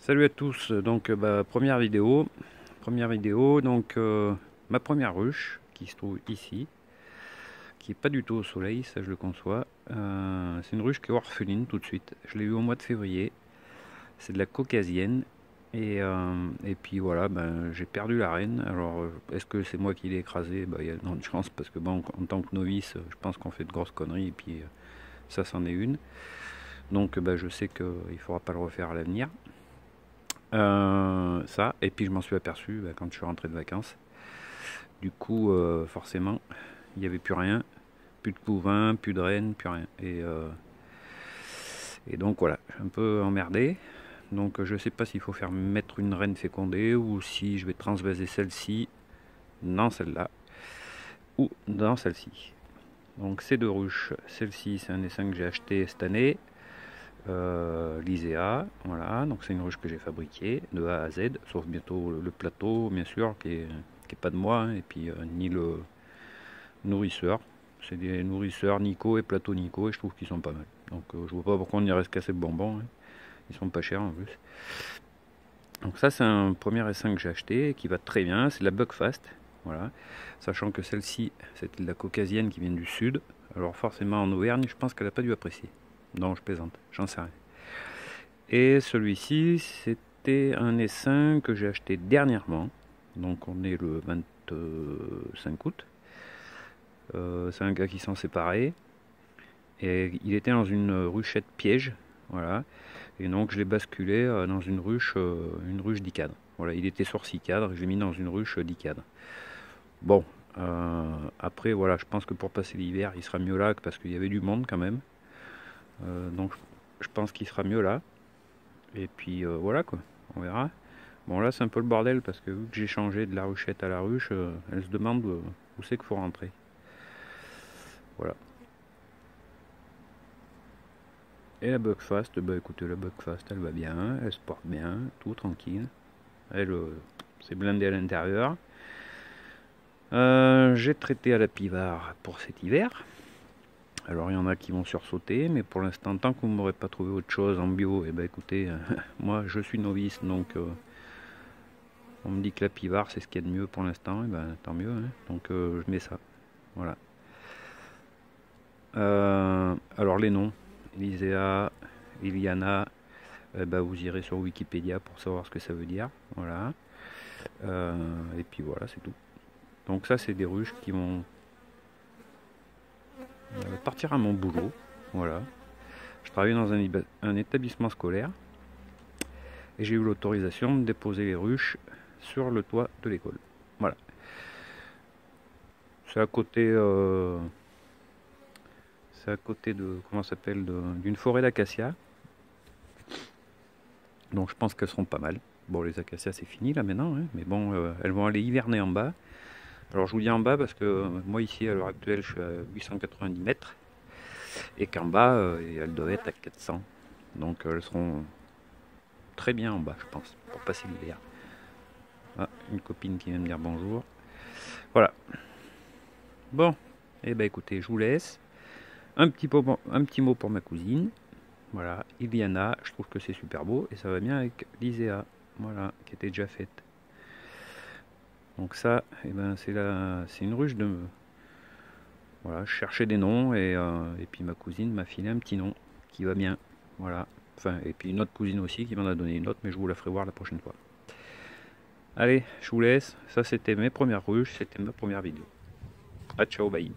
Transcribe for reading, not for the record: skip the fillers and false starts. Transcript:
Salut à tous, donc première vidéo, donc ma première ruche qui se trouve ici, qui est pas du tout au soleil, ça je le conçois. C'est une ruche qui est orpheline tout de suite, je l'ai eu au mois de février, c'est de la caucasienne, et puis voilà, j'ai perdu la reine. Alors est-ce que c'est moi qui l'ai écrasée? Il y a de chance parce que bon, en tant que novice, je pense qu'on fait de grosses conneries, et puis ça c'en est une. Donc je sais qu'il faudra pas le refaire à l'avenir. Ça, et puis je m'en suis aperçu quand je suis rentré de vacances. Du coup, forcément, il n'y avait plus rien, plus de couvain, plus de reine, plus rien. Et donc voilà, je suis un peu emmerdé. Donc je sais pas s'il faut faire mettre une reine fécondée ou si je vais transvaser celle-ci dans celle-là ou dans celle-ci. Donc ces deux ruches, celle-ci c'est un essaim que j'ai acheté cette année. L'Isea, voilà, donc c'est une ruche que j'ai fabriquée de A à Z, sauf bientôt le plateau, bien sûr, qui est pas de moi, hein, et puis ni le nourrisseur. C'est des nourrisseurs Nico et plateau Nico, et je trouve qu'ils sont pas mal. Donc je vois pas pourquoi on irait se casser le bonbon, hein. Ils sont pas chers en plus. Donc ça c'est un premier essaim que j'ai acheté, qui va très bien, c'est de la Buckfast, voilà, sachant que celle-ci, c'était de la caucasienne qui vient du sud, alors forcément en Auvergne, je pense qu'elle a pas dû apprécier. Non, je plaisante, j'en sais rien. Et celui-ci, c'était un essaim que j'ai acheté dernièrement. Donc on est le 25 août. C'est un gars qui s'en séparait. Et il était dans une ruchette piège. Voilà. Et donc je l'ai basculé dans une ruche dicadre. Voilà, il était sur 6 cadres, je l'ai mis dans une ruche dicadre. Bon, après voilà, je pense que pour passer l'hiver, il sera mieux là parce qu'il y avait du monde quand même. Donc je pense qu'il sera mieux là. Et puis voilà quoi, on verra. Bon là c'est un peu le bordel parce que vu que j'ai changé de la ruchette à la ruche, elle se demande où c'est qu'il faut rentrer. Voilà. Et la Buckfast, écoutez, la Buckfast elle va bien, elle se porte bien, tout tranquille. Elle c'est blindé à l'intérieur. J'ai traité à la pivard pour cet hiver. Alors il y en a qui vont sursauter, mais pour l'instant, tant que vous ne m'aurez pas trouvé autre chose en bio, et écoutez, moi je suis novice, donc on me dit que la pivard c'est ce qu'il y a de mieux pour l'instant, et tant mieux, hein. Donc je mets ça. Voilà. Alors les noms, Elisea, Iliana, vous irez sur Wikipédia pour savoir ce que ça veut dire. Voilà. Et puis voilà, c'est tout. Donc ça c'est des ruches qui vont partir à mon boulot. Voilà. Je travaille dans un établissement scolaire et j'ai eu l'autorisation de déposer les ruches sur le toit de l'école. Voilà. C'est à côté de, comment ça s'appelle, d'une forêt d'acacias. Donc je pense qu'elles seront pas mal. Bon, les acacias c'est fini là maintenant, hein, mais bon, elles vont aller hiverner en bas. Alors je vous dis en bas parce que moi ici à l'heure actuelle je suis à 890 mètres et qu'en bas elles doivent être à 400. Donc elles seront très bien en bas, je pense, pour passer l'hiver. Ah, une copine qui vient me dire bonjour. Voilà. Bon, et écoutez, je vous laisse. Un petit mot pour ma cousine. Voilà, Iliana, je trouve que c'est super beau et ça va bien avec l'Isea, voilà, qui était déjà faite. Donc ça, c'est une ruche de... Voilà, je cherchais des noms et puis ma cousine m'a filé un petit nom qui va bien. Voilà, enfin, et puis une autre cousine aussi qui m'en a donné une autre, mais je vous la ferai voir la prochaine fois. Allez, je vous laisse. Ça, c'était mes premières ruches, c'était ma première vidéo. Ah, ciao, bye.